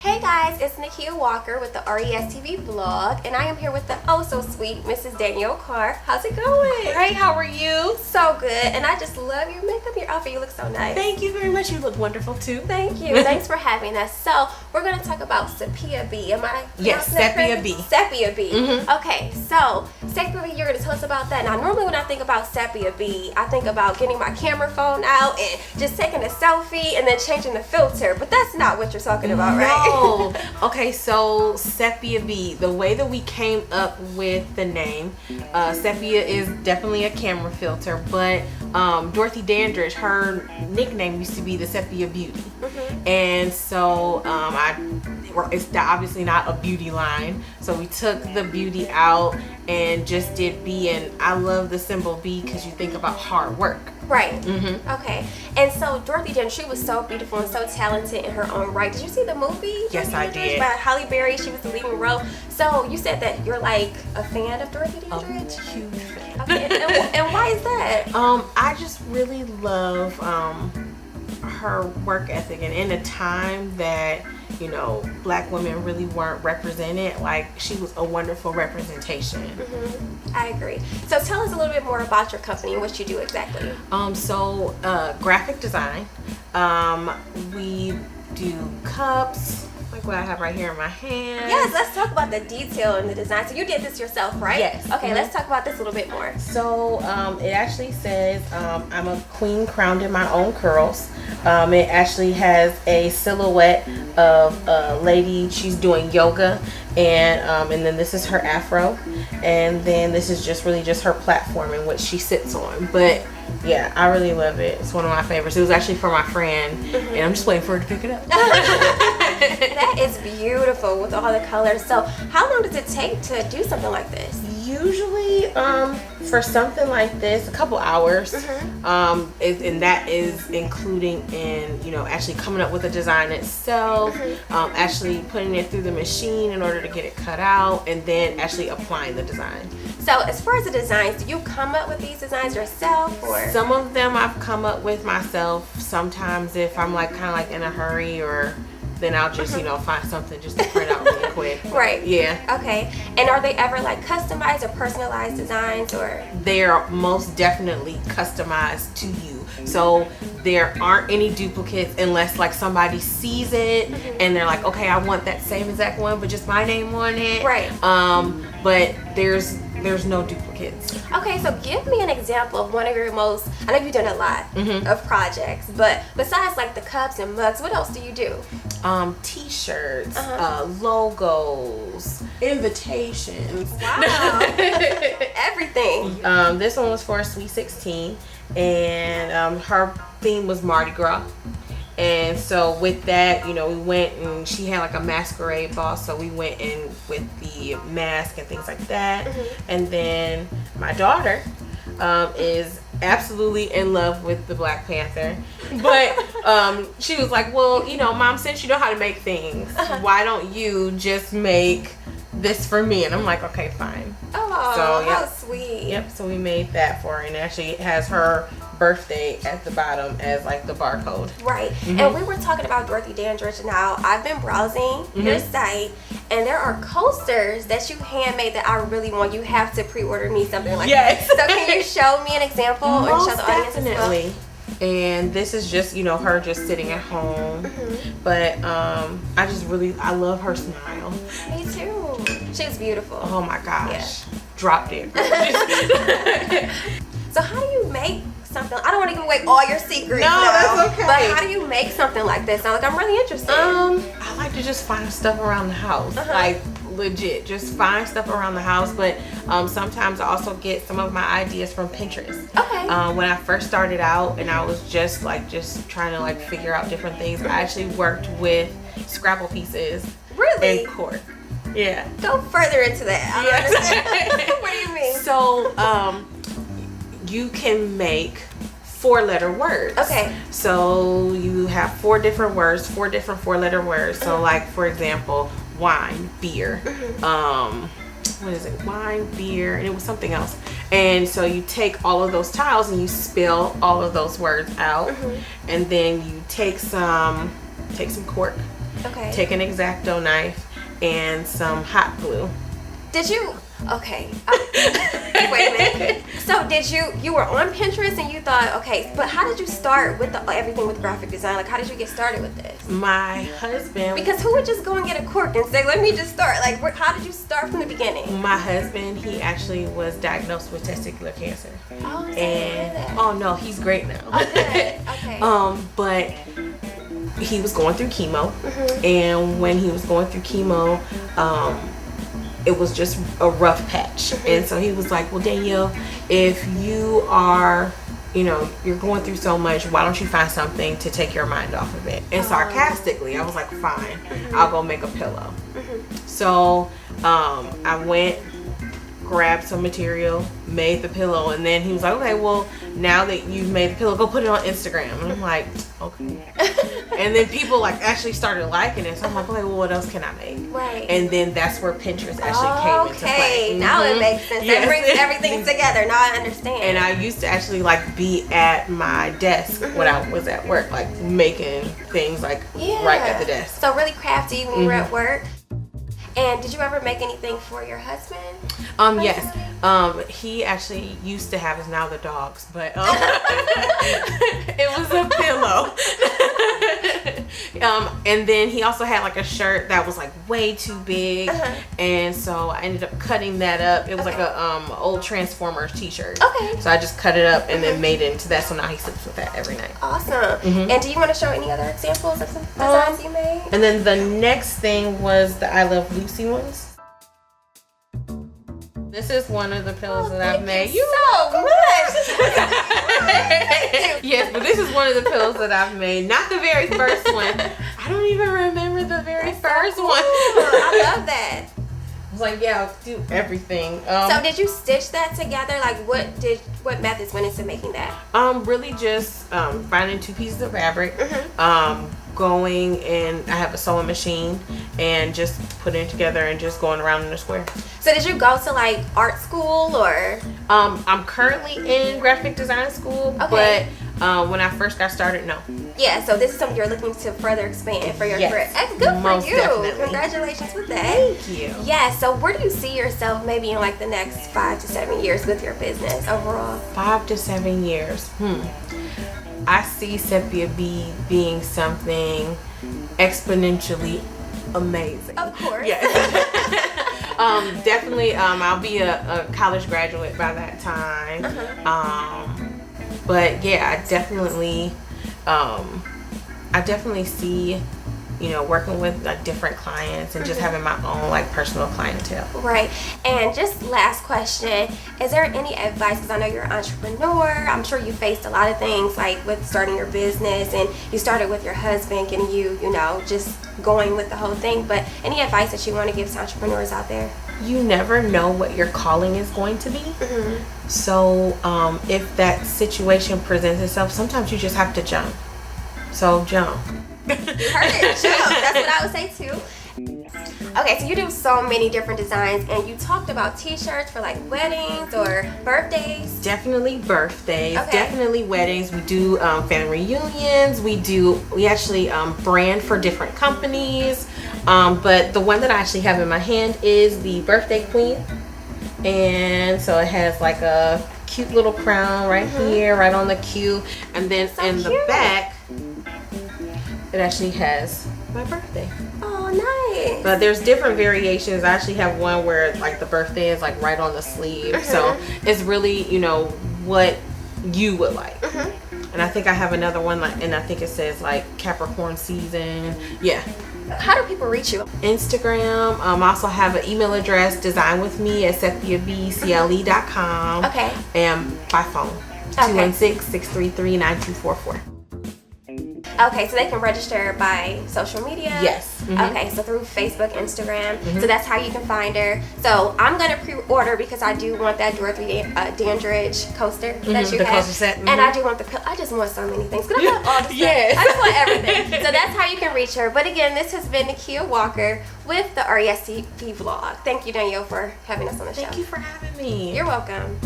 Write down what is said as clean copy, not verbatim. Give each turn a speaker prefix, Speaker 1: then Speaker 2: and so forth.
Speaker 1: Hey guys, it's Nakia Walker with the RESTV vlog, and I am here with the oh so sweet Mrs. Danielle Carr. How's it going?
Speaker 2: Hey, how are you?
Speaker 1: So good, and I just love your makeup, your outfit. You look so nice.
Speaker 2: Thank you very much. You look wonderful too.
Speaker 1: Thank you. Thanks for having us. So we're going to talk about Sepia B. Am I?
Speaker 2: Yes, Sepia B.
Speaker 1: Sepia B. Okay, so Sepia B, you're going to tell us about that. Now, normally when I think about Sepia B, I think about getting my camera phone out and just taking a selfie and then changing the filter, but that's not what you're talking about, right?
Speaker 2: No. Okay, so Sepia B, the way that we came up with the name, Sepia is definitely a camera filter, but Dorothy Dandridge, her nickname used to be the Sepia Beauty. And so it's obviously not a beauty line, so we took the beauty out and just did B, and I love the symbol B because you think about hard work.
Speaker 1: Right. Okay. And so Dorothy Dandridge, she was so beautiful and so talented in her own right. Did you see the movie?
Speaker 2: Yes, I did.
Speaker 1: By Halle Berry. She was the leading role. So you said that you're like a fan of Dorothy Dandridge?
Speaker 2: A huge fan.
Speaker 1: Okay. And why is that?
Speaker 2: I just really love her work ethic, and in a time that black women really weren't represented, like, she was a wonderful representation.
Speaker 1: I agree. So tell us a little bit more about your company and what you do exactly.
Speaker 2: Graphic design. We do cups, like what I have right here in my hand.
Speaker 1: Yes, let's talk about the detail and the design. So you did this yourself, right?
Speaker 2: Yes.
Speaker 1: Okay, let's talk about this a little bit more.
Speaker 2: So it actually says I'm a queen crowned in my own curls. It actually has a silhouette of a lady. She's doing yoga, and then this is her afro, and then this is just really just her platform in which she sits on. But yeah, I really love it. It's one of my favorites. It was actually for my friend, and I'm just waiting for her to pick it up.
Speaker 1: That is beautiful with all the colors. So how long does it take to do something like this?
Speaker 2: Usually for something like this, a couple hours. And that is including in actually coming up with the design itself, actually putting it through the machine in order to get it cut out, and then actually applying the design.
Speaker 1: So as far as the designs, do you come up with these designs yourself, or?
Speaker 2: Some of them I've come up with myself. Sometimes if I'm kind of in a hurry, or then I'll just find something just to print out really quick.
Speaker 1: Right.
Speaker 2: Yeah.
Speaker 1: Okay. And are they ever customized or personalized designs, or?
Speaker 2: They are most definitely customized to you. So there aren't any duplicates unless somebody sees it and they're like, okay, I want that same exact one, but just my name on it.
Speaker 1: Right.
Speaker 2: But there's no duplicates.
Speaker 1: Okay, so give me an example of one of your most, I know you've done a lot of projects, but besides the cups and mugs, what else do you do?
Speaker 2: T-shirts, logos, invitations.
Speaker 1: Wow. Everything.
Speaker 2: This one was for a Sweet 16, and her theme was Mardi Gras. And so with that, we went, and she had a masquerade ball, so we went in with the mask and things like that. And then my daughter is absolutely in love with the Black Panther, but she was like, well, Mom, since you know how to make things, why don't you just make this for me? And I'm like, okay, fine.
Speaker 1: Oh,
Speaker 2: so,
Speaker 1: how sweet.
Speaker 2: Yep, so we made that for her, and actually it has her birthday at the bottom as the barcode.
Speaker 1: Right. And we were talking about Dorothy Dandridge. Now, I've been browsing your site, and there are coasters that you handmade that I really want. You have to pre-order me something like that. So can you show me an example or show the audience
Speaker 2: definitely. As well? And this is just her just sitting at home, but I love her smile.
Speaker 1: Me too. She's beautiful.
Speaker 2: Oh my gosh.
Speaker 1: Yeah.
Speaker 2: Drop dead.
Speaker 1: So how do you make something? I don't want to give away all your secrets.
Speaker 2: No, that's okay.
Speaker 1: But how do you make something like this? I'm really interested.
Speaker 2: I like to just find stuff around the house, legit, just find stuff around the house. But sometimes I also get some of my ideas from Pinterest.
Speaker 1: Okay.
Speaker 2: When I first started out, and I was just trying to figure out different things, I actually worked with Scrabble pieces.
Speaker 1: Really?
Speaker 2: And cork. Yeah.
Speaker 1: Go further into that. I don't understand. What do you mean?
Speaker 2: So you can make 4-letter words. Okay. So you have 4 different words, 4 different 4-letter words. So for example, wine, beer, what is it? Wine, beer, and it was something else. And so you take all of those tiles and you spell all of those words out, and then you take some cork
Speaker 1: Okay.
Speaker 2: Take an X-Acto knife and some hot glue.
Speaker 1: Did you? Okay. Wait a minute. So did you were on Pinterest and you thought, okay, but how did you start with everything with graphic design? Like, how did you get started with this?
Speaker 2: My husband.
Speaker 1: Because who would just go and get a cork and say, let me just start? Like, how did you start from the beginning?
Speaker 2: My husband, he actually was diagnosed with testicular cancer.
Speaker 1: Oh,
Speaker 2: and oh no, he's great now.
Speaker 1: Okay. Okay.
Speaker 2: But he was going through chemo, and when he was going through chemo, it was just a rough patch. And so he was like, well, Danielle, if you are, you're going through so much, why don't you find something to take your mind off of it? And sarcastically, I was like, fine, I'll go make a pillow. So I went, grabbed some material, made the pillow, and then he was like, okay, well, now that you've made the pillow, go put it on Instagram. And I'm like, okay. And then people actually started liking it, so I'm like, okay, well, what else can I make?
Speaker 1: Right.
Speaker 2: And then that's where Pinterest actually came into play.
Speaker 1: Okay, now it makes sense. It brings everything together. Now I understand.
Speaker 2: And I used to actually be at my desk when I was at work, making things right at the desk.
Speaker 1: So really crafty when you were at work. And did you ever make anything for your husband?
Speaker 2: Yes. He actually used to have, is now the dogs, but it was a pillow. And then he also had a shirt that was way too big, and so I ended up cutting that up. It was like a old Transformers t-shirt.
Speaker 1: Okay.
Speaker 2: So I just cut it up and then made it into that. So now he sleeps with that every night.
Speaker 1: Awesome. And do you want to show any other examples of some designs you made?
Speaker 2: And then the next thing was the I Love Lucy ones. This is one of the pillows that I've made.
Speaker 1: You so much.
Speaker 2: Yes, but this is one of the pillows that I've made. Not the very first one. I don't even remember the very first one.
Speaker 1: I love that.
Speaker 2: I was like, yeah, I'll do everything.
Speaker 1: So did you stitch that together? What methods went into making that?
Speaker 2: Really just finding 2 pieces of fabric, going and I have a sewing machine and just putting it together and just going around in a square.
Speaker 1: So did you go to art school or? I'm
Speaker 2: currently in graphic design school,
Speaker 1: okay.
Speaker 2: but when I first got started, no.
Speaker 1: Yeah, so this is something you're looking to further expand for your career. That's good
Speaker 2: Most
Speaker 1: for you.
Speaker 2: Definitely.
Speaker 1: Congratulations with that.
Speaker 2: Thank you.
Speaker 1: Yeah, so where do you see yourself maybe in the next 5 to 7 years with your business overall?
Speaker 2: 5 to 7 years. I see Sepia being something exponentially amazing.
Speaker 1: Of course.
Speaker 2: Yes. Definitely. I'll be a college graduate by that time. But yeah, I definitely see, working with different clients and just having my own personal clientele.
Speaker 1: Right. And just last question, is there any advice, because I know you're an entrepreneur, I'm sure you faced a lot of things with starting your business, and you started with your husband getting you, just going with the whole thing, but any advice that you want to give to entrepreneurs out there?
Speaker 2: You never know what your calling is going to be. So if that situation presents itself, sometimes you just have to jump. So jump.
Speaker 1: You heard it, jump. That's what I would say too. Okay, so you do so many different designs, and you talked about t-shirts for weddings or birthdays.
Speaker 2: Definitely birthdays,
Speaker 1: okay.
Speaker 2: Definitely weddings. We do family reunions. We actually brand for different companies. But the one that I actually have in my hand is the Birthday Queen. And so it has a cute little crown right here, right on the Q. And then in the back, it actually has my birthday.
Speaker 1: Oh, nice.
Speaker 2: But there's different variations. I actually have one where the birthday is right on the sleeve. So it's really, what you would like. And I think I have another one and I think it says Capricorn season. Yeah.
Speaker 1: How do people reach you?
Speaker 2: Instagram. I also have an email address, design.with me@sepiabcle.com.
Speaker 1: Okay.
Speaker 2: And by phone, 216-633-9244.
Speaker 1: Okay, so they can register by social media?
Speaker 2: Yes.
Speaker 1: Okay, so through Facebook, Instagram. So that's how you can find her. So I'm going to pre-order because I do want that Dorothy Dandridge coaster that you
Speaker 2: the
Speaker 1: have.
Speaker 2: coaster set.
Speaker 1: And I do want I just want so many things. Because I love all the stuff.
Speaker 2: Yes.
Speaker 1: I just want everything. So that's how you can reach her. But again, this has been Nakia Walker with the RESTV vlog. Thank you, Danielle, for having us on the show.
Speaker 2: Thank you for having me.
Speaker 1: You're welcome.